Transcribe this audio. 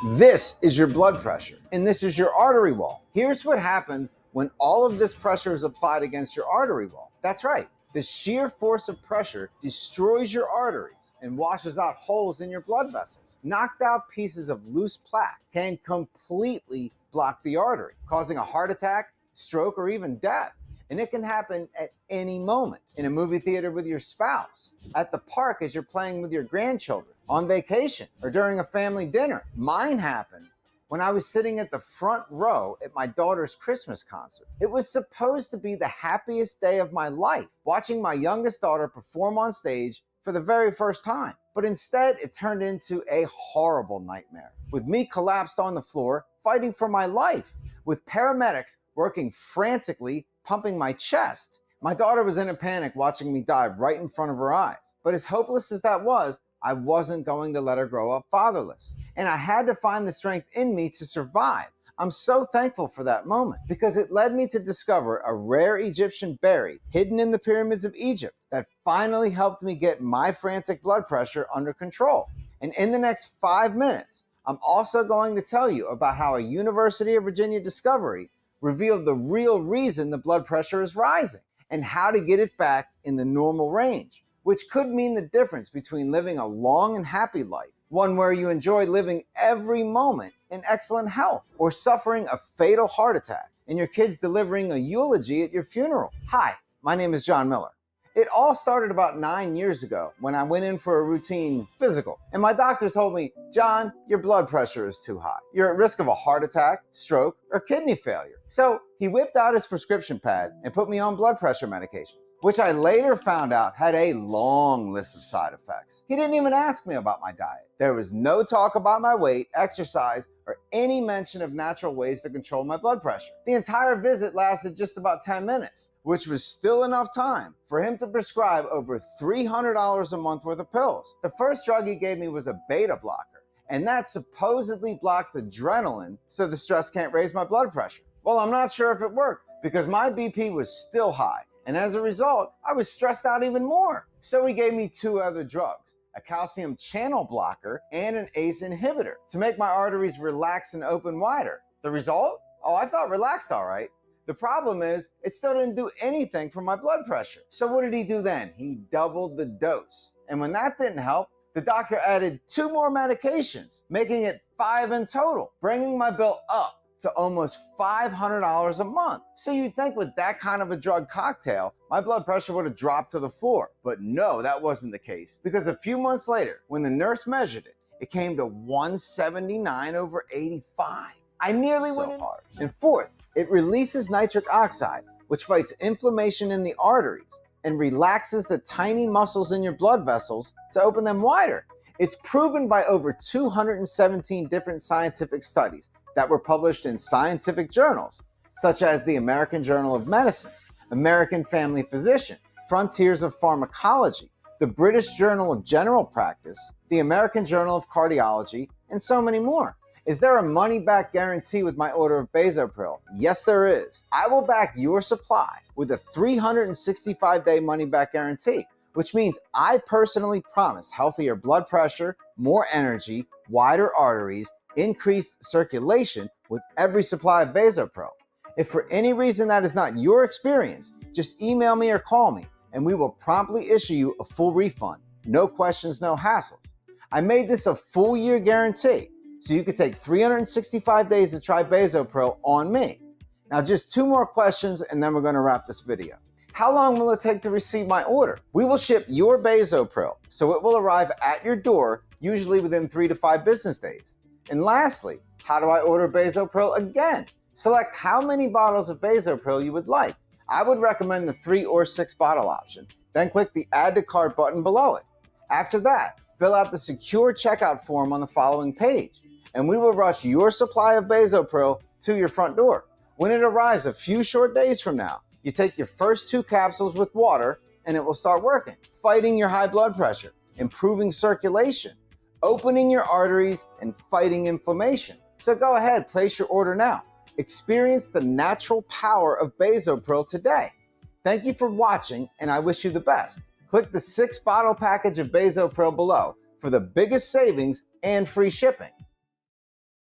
This is your blood pressure, and this is your artery wall. Here's what happens when all of this pressure is applied against your artery wall. That's right. The sheer force of pressure destroys your arteries and washes out holes in your blood vessels. Knocked out pieces of loose plaque can completely block the artery, causing a heart attack, stroke, or even death. And it can happen at any moment. In a movie theater with your spouse, at the park as you're playing with your grandchildren, on vacation, or during a family dinner. Mine happened when I was sitting at the front row at my daughter's Christmas concert. It was supposed to be the happiest day of my life, watching my youngest daughter perform on stage for the very first time. But instead, it turned into a horrible nightmare, with me collapsed on the floor, fighting for my life, with paramedics working frantically, pumping my chest. My daughter was in a panic watching me die right in front of her eyes. But as hopeless as that was, I wasn't going to let her grow up fatherless. And I had to find the strength in me to survive. I'm so thankful for that moment because it led me to discover a rare Egyptian berry hidden in the pyramids of Egypt that finally helped me get my frantic blood pressure under control. And in the next 5 minutes, I'm also going to tell you about how a University of Virginia discovery revealed the real reason the blood pressure is rising and how to get it back in the normal range, which could mean the difference between living a long and happy life, one where you enjoy living every moment in excellent health, or suffering a fatal heart attack and your kids delivering a eulogy at your funeral. Hi, my name is John Miller. It all started about 9 years ago when I went in for a routine physical. And my doctor told me, John, your blood pressure is too high. You're at risk of a heart attack, stroke, or kidney failure. So he whipped out his prescription pad and put me on blood pressure medications, which I later found out had a long list of side effects. He didn't even ask me about my diet. There was no talk about my weight, exercise, or any mention of natural ways to control my blood pressure. The entire visit lasted just about 10 minutes, which was still enough time for him to prescribe over $300 a month worth of pills. The first drug he gave me was a beta blocker, and that supposedly blocks adrenaline so the stress can't raise my blood pressure. Well, I'm not sure if it worked because my BP was still high, and as a result, I was stressed out even more. So he gave me 2 other drugs, a calcium channel blocker and an ACE inhibitor to make my arteries relax and open wider. The result? Oh, I felt relaxed all right. The problem is, it still didn't do anything for my blood pressure. So what did he do then? He doubled the dose. And when that didn't help, the doctor added 2 more medications, making it 5 in total, bringing my bill up to almost $500 a month. So you'd think with that kind of a drug cocktail, my blood pressure would have dropped to the floor. But no, that wasn't the case. Because a few months later, when the nurse measured it, it came to 179/85. I nearly went in hard. And fourth, it releases nitric oxide, which fights inflammation in the arteries and relaxes the tiny muscles in your blood vessels to open them wider. It's proven by over 217 different scientific studies that were published in scientific journals, such as the American Journal of Medicine, American Family Physician, Frontiers of Pharmacology, the British Journal of General Practice, the American Journal of Cardiology, and so many more. Is there a money-back guarantee with my order of Bazopril? Yes, there is. I will back your supply with a 365-day money-back guarantee, which means I personally promise healthier blood pressure, more energy, wider arteries, increased circulation with every supply of Bazopril. If for any reason that is not your experience, just email me or call me, and we will promptly issue you a full refund. No questions, no hassles. I made this a full year guarantee, so you could take 365 days to try Bazopril on me. Now, just 2 more questions, and then we're going to wrap this video. How long will it take to receive my order? We will ship your Bazopril, so it will arrive at your door, usually within 3 to 5 business days. And lastly, how do I order Bazopril again? Select how many bottles of Bazopril you would like. I would recommend the 3 or 6 bottle option. Then click the Add to Cart button below it. After that, fill out the secure checkout form on the following page, and we will rush your supply of Bazopril to your front door. When it arrives a few short days from now, you take your first 2 capsules with water and it will start working, fighting your high blood pressure, improving circulation, opening your arteries, and fighting inflammation. So go ahead, place your order now. Experience the natural power of Bazopril today. Thank you for watching, and I wish you the best. Click the 6-bottle package of Bazopril below for the biggest savings and free shipping.